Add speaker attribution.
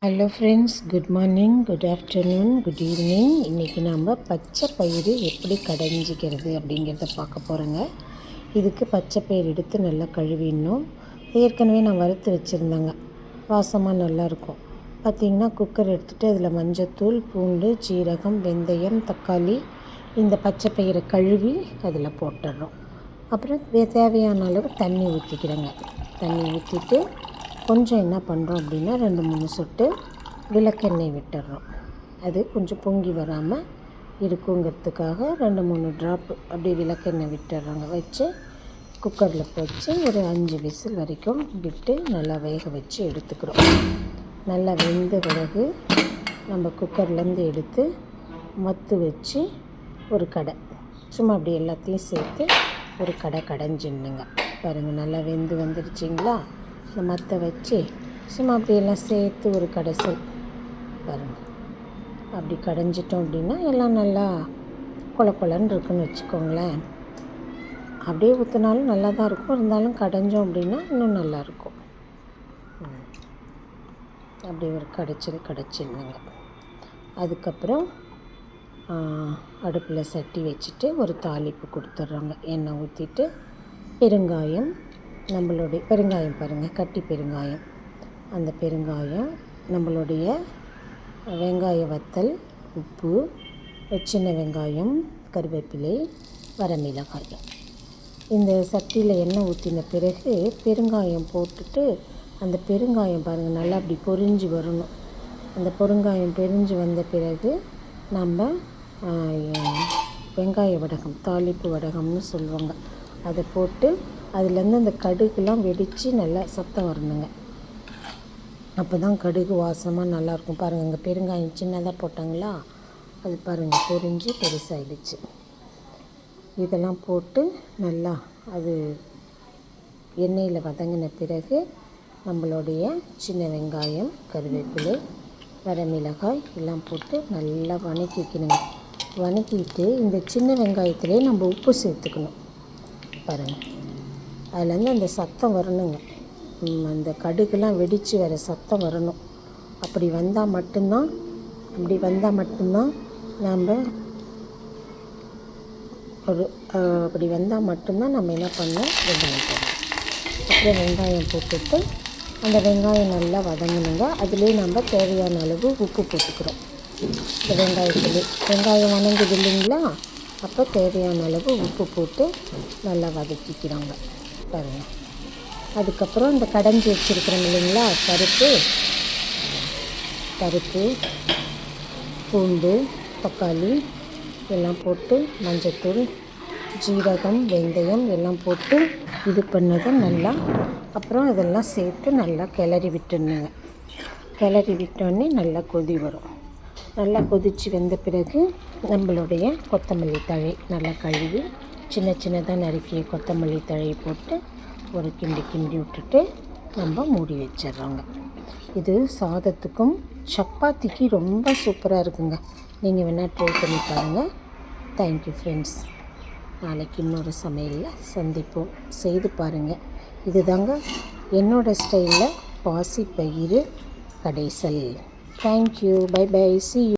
Speaker 1: Hello friends, good morning, good afternoon, good evening. இன்றைக்கி நம்ம பச்சை பயிறு எப்படி கடைஞ்சிக்கிறது அப்படிங்கிறத பார்க்க போகிறோங்க. இதுக்கு பச்சை பயிறு எடுத்து நல்லா கழுவிடணும். ஏற்கனவே நான் வறுத்து வச்சுருந்தேங்க, வாசமாக நல்லாயிருக்கும். பார்த்திங்கன்னா குக்கர் எடுத்துகிட்டு அதில் மஞ்சத்தூள், பூண்டு, சீரகம், வெந்தயம், தக்காளி, இந்த பச்சை பயிரை கழுவி அதில் போட்டுடுறோம். அப்புறம் தேவையான அளவு தண்ணி ஊற்றிக்கிறேங்க. தண்ணி ஊற்றிட்டு கொஞ்சம் என்ன பண்ணுறோம் அப்படின்னா 2-3 சொட்டு விளக்கெண்ணெய் விட்டுடுறோம். அது கொஞ்சம் பொங்கி வராமல் இருக்குங்கிறதுக்காக 2-3 ட்ராப்பு அப்படி விளக்கெண்ணெய் விட்டுடுறோங்க. வச்சு குக்கரில் வச்சு ஒரு 5 விசில் வரைக்கும் விட்டு நல்லா வேக வச்சு எடுத்துக்கிறோம். நல்லா வெந்த பிறகு நம்ம குக்கர்லேருந்து எடுத்து மத்து வச்சு ஒரு கடை சும்மா அப்படி எல்லாத்தையும் சேர்த்து ஒரு கடை கடைஞ்சிடணுங்க. பாருங்கள், நல்லா வெந்து வந்துடுச்சிங்களா. இந்த மற்ற வச்சு சும்மா அப்படியெல்லாம் சேர்த்து ஒரு கடைசல் பாருங்கள், அப்படி கடைஞ்சிட்டோம் அப்படின்னா எல்லாம் நல்லா கொலன்னு இருக்குன்னு வச்சுக்கோங்களேன். அப்படியே ஊற்றினாலும் நல்லா தான் இருக்கும், இருந்தாலும் கடைஞ்சோம் அப்படின்னா இன்னும் நல்லாயிருக்கும். அப்படி ஒரு கடைச்சிடணுங்க. அதுக்கப்புறம் அடுப்பில் சட்டி வச்சுட்டு ஒரு தாளிப்பு கொடுத்துட்றோங்க. எண்ணெய் ஊற்றிட்டு பெருங்காயம், நம்மளுடைய பெருங்காயம் பாருங்கள், கட்டி பெருங்காயம், அந்த பெருங்காயம், நம்மளுடைய வெங்காய வத்தல், உப்பு, சின்ன வெங்காயம், கருவேப்பிலை, வரமிளகாய். இந்த சட்டியில் எண்ணெய் ஊற்றின பிறகு பெருங்காயம் போட்டுட்டு அந்த பெருங்காயம் பாருங்கள் நல்லா அப்படி பொரிஞ்சு வரணும். அந்த பெருங்காயம் பொரிஞ்சு வந்த பிறகு நம்ம வெங்காய வடகம், தாளிப்பு வடகம்னு சொல்லுவாங்க, அதை போட்டு அதுலேருந்து அந்த கடுகுலாம் வெடித்து நல்லா சத்தம் வரணுங்க. அப்போ தான் கடுகு வாசமாக நல்லாயிருக்கும். பாருங்கள், இங்கே பெருங்காயம் சின்னதாக போட்டாங்களா, அது பாருங்கள் பொரிஞ்சு பெருசாகிடுச்சு. இதெல்லாம் போட்டு நல்லா அது எண்ணெயில் வதங்கின பிறகு நம்மளுடைய சின்ன வெங்காயம், கருவேப்பிலை, வரமிளகாய் எல்லாம் போட்டு நல்லா வதக்கிக்கணுங்க. வதக்கிட்டு இந்த சின்ன வெங்காயத்திலே நம்ம உப்பு சேர்த்துக்கணும். பாருங்கள், அதுலேருந்து அந்த சத்தம் வரணுங்க, அந்த கடுகுலாம் வெடித்து வர சத்தம் வரணும். அப்படி வந்தால் மட்டும்தான் நம்ம அப்படி வந்தால் மட்டும்தான் நம்ம என்ன பண்ணோம், வெங்காயம் போடணும். அப்புறம் வெங்காயம் போட்டுட்டு அந்த வெங்காயம் நல்லா வதங்கணுங்க. அதுலேயே நம்ம தேவையான அளவு உப்பு போட்டுக்கிறோம். இந்த வெங்காயம் வதங்குது இல்லைங்களா, அப்போ தேவையான அளவு உப்பு போட்டு நல்லா வதக்கிக்கிறோங்க. பாருங்கள், அதுக்கப்புறம் இந்த கடைஞ்சி வச்சுருக்கிறோம் இல்லைங்களா, பருப்பு, பூண்டு, தக்காளி எல்லாம் போட்டு மஞ்சத்தூள், ஜீரகம், வெந்தயம் எல்லாம் போட்டு இது பண்ணதை நல்லா அப்புறம் இதெல்லாம் சேர்த்து நல்லா கிளறி விட்டுணுங்க. கிளறி விட்டோடனே நல்லா கொதி வரும். நல்லா கொதித்து வெந்த பிறகு நம்மளுடைய கொத்தமல்லி தழை நல்லா கழுவி சின்னதாக நறுக்கிய கொத்தமல்லி தழை போட்டு ஒரு கிண்டி விட்டுட்டு நம்ம மூடி வச்சிட்றோங்க. இது சாதத்துக்கும் சப்பாத்திக்கு ரொம்ப சூப்பராக இருக்குங்க. நீங்கள் வேணால் ட்ரை பண்ணி பாருங்கள். Thank you friends. நாளைக்கு இன்னொரு சமையலில் சந்திப்போம். செய்து பாருங்கள். இது தாங்க என்னோடய ஸ்டைலில் பாசி பயிறு கடைசல். Thank you, bye bye, see you.